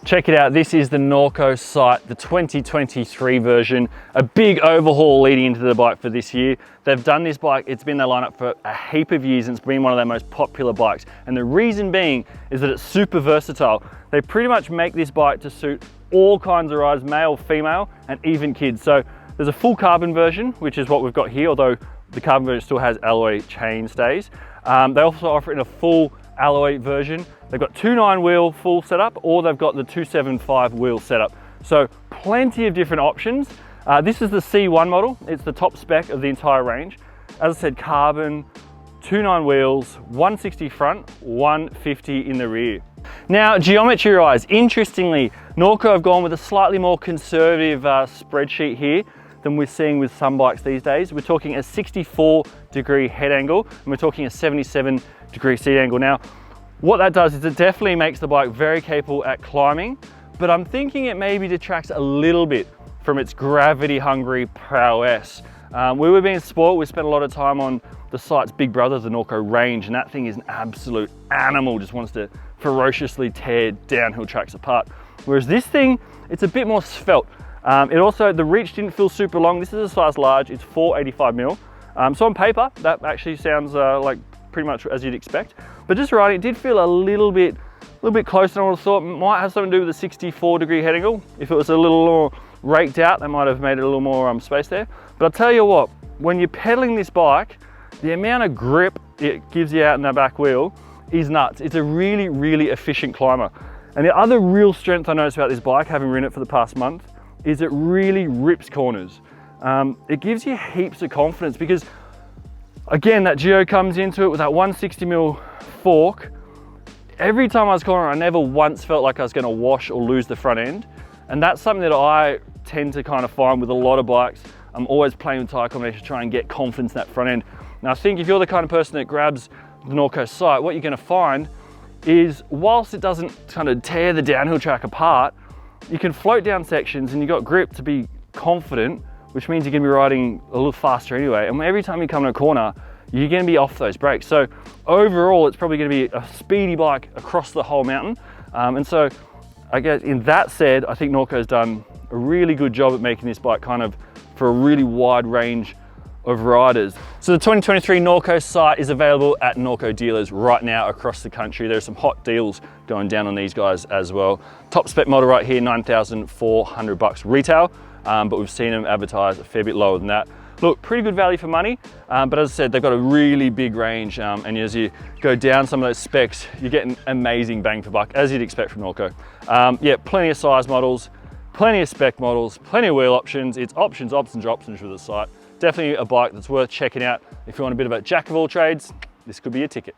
Check it out, this is the Norco Sight, the 2023 version. A big overhaul leading into the bike for this year. They've done this bike, it's been in their lineup for a heap of years and it's been one of their most popular bikes. And the reason being is that it's super versatile. They pretty much make this bike to suit all kinds of riders, male, female, and even kids. So there's a full carbon version, which is what we've got here, although the carbon version still has alloy chain stays. They also offer it in a full alloy version. They've got 2.9 wheel full setup, or they've got the 2.75 wheel setup. So plenty of different options. This is the C1 model. It's the top spec of the entire range. As I said, carbon, 2.9 wheels, 160 front, 150 in the rear. Now, geometry wise, interestingly, Norco have gone with a slightly more conservative spreadsheet here than we're seeing with some bikes these days. We're talking a 64-degree head angle, and we're talking a 77-degree seat angle. Now, what that does is it definitely makes the bike very capable at climbing, but I'm thinking it maybe detracts a little bit from its gravity-hungry prowess. We were being spoiled. We spent a lot of time on the Sight's big brother, the Norco Range, and that thing is an absolute animal, just wants to ferociously tear downhill tracks apart. Whereas this thing, it's a bit more svelte. The reach didn't feel super long. This is a size large, it's 485mm. So on paper, that actually sounds like pretty much as you'd expect. But just riding, it did feel a little bit closer than I would have thought. Might have something to do with the 64-degree head angle. If it was a little more raked out, they might have made it a little more space there. But I'll tell you what, when you're pedaling this bike, the amount of grip it gives you out in the back wheel is nuts. It's a really, really efficient climber. And the other real strength I noticed about this bike, having ridden it for the past month, is it really rips corners. It gives you heaps of confidence because, again, that geo comes into it with that 160mm fork. Every time I was cornering, I never once felt like I was going to wash or lose the front end. And that's something that I tend to kind of find with a lot of bikes. I'm always playing with tire combinations to try and get confidence in that front end. Now, I think if you're the kind of person that grabs the Norco Sight, what you're going to find is, whilst it doesn't kind of tear the downhill track apart, you can float down sections and you've got grip to be confident, which means you're going to be riding a little faster anyway. And every time you come to a corner, you're going to be off those brakes. So overall, it's probably going to be a speedy bike across the whole mountain. And so I guess in that said, I think Norco's done a really good job at making this bike kind of for a really wide range of riders. So the 2023 Norco Sight is available at Norco dealers right now across the country. There's some hot deals going down on these guys as well. Top spec model right here, $9,400 retail, but we've seen them advertised a fair bit lower than that. Look, pretty good value for money, but as I said, they've got a really big range, and as you go down some of those specs, you're getting amazing bang for buck, as you'd expect from Norco. Yeah, plenty of size models, plenty of spec models, plenty of wheel options. It's options, options, options with the Sight. Definitely a bike that's worth checking out. If you want a bit of a jack of all trades, this could be a ticket.